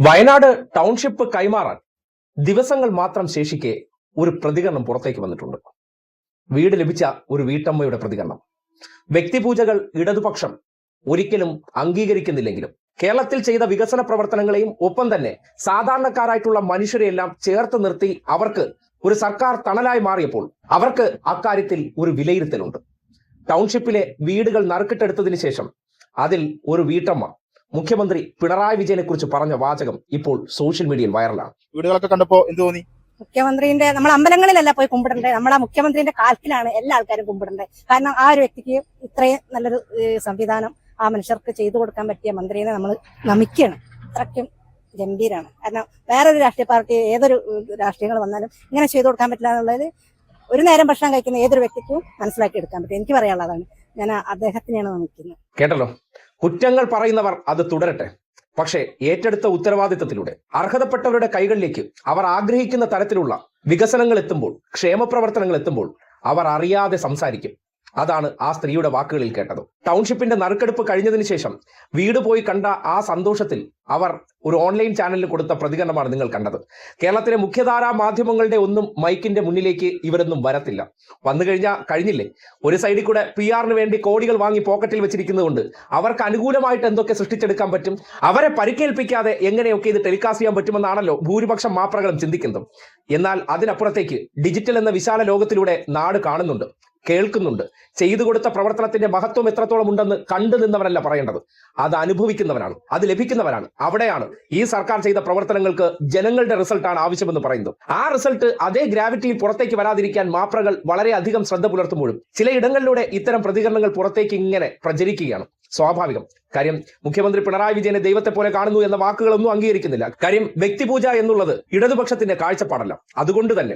Wayanad township കൈമാറാൻ ദിവസങ്ങൾ മാത്രം ശേഷിക്കെ ഒരു പ്രതികരണം പുറത്തേക്ക് വന്നിട്ടുണ്ട്. വീട് ലഭിച്ച ഒരു വീട്ടമ്മയുടെ പ്രതികരണം. വ്യക്തിപൂജകൾ ഇടതുപക്ഷം ഒരിക്കലും അംഗീകരിക്കുന്നില്ലെങ്കിലും കേരളത്തിൽ ചെയ്ത വികസന പ്രവർത്തനങ്ങളെയും ഒപ്പം തന്നെ സാധാരണക്കാരായിട്ടുള്ള മനുഷ്യരെയെല്ലാം ചേർത്ത് നിർത്തി അവർക്ക് ഒരു സർക്കാർ തണലായി മാറിയപ്പോൾ അവർക്ക് അക്കാര്യത്തിൽ ഒരു വിലയിരുത്തലുണ്ട്. ടൗൺഷിപ്പിലെ വീടുകൾ നറുക്കിട്ടെടുത്തതിന് ശേഷം അതിൽ ഒരു വീട്ടമ്മ മുഖ്യമന്ത്രി പിണറായി വിജയനെ കുറിച്ച് പറഞ്ഞ വാചകം ഇപ്പോൾ സോഷ്യൽ മീഡിയയിൽ വൈറലാണ്. വീടുകളൊക്കെ കണ്ടപ്പോ എന്ത് തോന്നി? മുഖ്യമന്ത്രിന്റെ നമ്മൾ അമ്പലങ്ങളിലല്ല പോയി കുമ്പിടണ്ടേ, നമ്മളെ മുഖ്യമന്ത്രിന്റെ കാൽക്കിലാണ് എല്ലാ ആൾക്കാരും കുമ്പിടണ്ടേ. കാരണം ആ ഒരു വ്യക്തിക്ക് ഇത്രയും നല്ലൊരു സംവിധാനം ആ മനുഷ്യർക്ക് ചെയ്തു കൊടുക്കാൻ പറ്റിയ മന്ത്രിയെ നമ്മൾ നമിക്കുകയാണ്. അത്രയ്ക്കും ഗംഭീരാണ്. കാരണം വേറൊരു രാഷ്ട്രീയ പാർട്ടി ഏതൊരു രാഷ്ട്രീയങ്ങൾ വന്നാലും ഇങ്ങനെ ചെയ്തു കൊടുക്കാൻ പറ്റില്ല എന്നുള്ളത് ഒരു നേരം ഭക്ഷണം കഴിക്കുന്ന ഏതൊരു വ്യക്തിക്കും മനസ്സിലാക്കി എടുക്കാൻ പറ്റും. എനിക്ക് പറയാനുള്ളതാണ്. ഞാൻ അദ്ദേഹത്തിനെയാണ് നമിക്കുന്നത്. കേട്ടല്ലോ, കുറ്റങ്ങൾ പറയുന്നവർ അത് തുടരട്ടെ. പക്ഷേ ഏറ്റെടുത്ത ഉത്തരവാദിത്തത്തിലൂടെ അർഹതപ്പെട്ടവരുടെ കൈകളിലേക്ക് അവർ ആഗ്രഹിക്കുന്ന തരത്തിലുള്ള വികസനങ്ങൾ എത്തുമ്പോൾ, ക്ഷേമപ്രവർത്തനങ്ങൾ എത്തുമ്പോൾ അവർ അറിയാതെ സംസാരിക്കും. അതാണ് ആ സ്ത്രീയുടെ വാക്കുകളിൽ കേട്ടത്. ടൗൺഷിപ്പിന്റെ നറുക്കെടുപ്പ് കഴിഞ്ഞതിന് ശേഷം വീട് പോയി കണ്ട ആ സന്തോഷത്തിൽ അവർ ഒരു ഓൺലൈൻ ചാനലിൽ കൊടുത്ത പ്രതികരണമാണ് നിങ്ങൾ കണ്ടത്. കേരളത്തിലെ മുഖ്യധാരാ മാധ്യമങ്ങളുടെ ഒന്നും മൈക്കിന്റെ മുന്നിലേക്ക് ഇവരൊന്നും വരത്തില്ല. വന്നു കഴിഞ്ഞാൽ കഴിഞ്ഞില്ലേ. ഒരു സൈഡിൽ കൂടെ PR-ന് വേണ്ടി കോടികൾ വാങ്ങി പോക്കറ്റിൽ വെച്ചിരിക്കുന്നതുകൊണ്ട് അവർക്ക് അനുകൂലമായിട്ട് എന്തൊക്കെ സൃഷ്ടിച്ചെടുക്കാൻ പറ്റും, അവരെ പരിക്കേൽപ്പിക്കാതെ എങ്ങനെയൊക്കെ ഇത് ടെലികാസ്റ്റ് ചെയ്യാൻ പറ്റുമെന്നാണല്ലോ ഭൂരിപക്ഷം മാപ്രകളും ചിന്തിക്കുന്നത്. എന്നാൽ അതിനപ്പുറത്തേക്ക് ഡിജിറ്റൽ എന്ന വിശാല ലോകത്തിലൂടെ നാട് കാണുന്നുണ്ട്, കേൾക്കുന്നുണ്ട്. ചെയ്തു കൊടുത്ത പ്രവർത്തനത്തിന്റെ മഹത്വം എത്രത്തോളം ഉണ്ടെന്ന് കണ്ടു നിന്നവരല്ല പറയേണ്ടത്, അത് അനുഭവിക്കുന്നവരാണ്, അത് ലഭിക്കുന്നവരാണ്. അവിടെയാണ് ഈ സർക്കാർ ചെയ്ത പ്രവർത്തനങ്ങൾക്ക് ജനങ്ങളുടെ റിസൾട്ടാണ് ആവശ്യമെന്ന് പറയുന്നത്. ആ റിസൾട്ട് അതേ ഗ്രാവിറ്റിയിൽ പുറത്തേക്ക് വരാതിരിക്കാൻ മാപ്രകൾ വളരെയധികം ശ്രദ്ധ പുലർത്തുമ്പോഴും ചിലയിടങ്ങളിലൂടെ ഇത്തരം പ്രതികരണങ്ങൾ പുറത്തേക്ക് ഇങ്ങനെ പ്രചരിക്കുകയാണ്. സ്വാഭാവികം. കാര്യം മുഖ്യമന്ത്രി പിണറായി വിജയനെ ദൈവത്തെ പോലെ കാണുന്നു എന്ന വാക്കുകളൊന്നും അംഗീകരിക്കുന്നില്ല. കാര്യം വ്യക്തിപൂജ എന്നുള്ളത് ഇടതുപക്ഷത്തിന്റെ കാഴ്ചപ്പാടല്ല. അതുകൊണ്ട് തന്നെ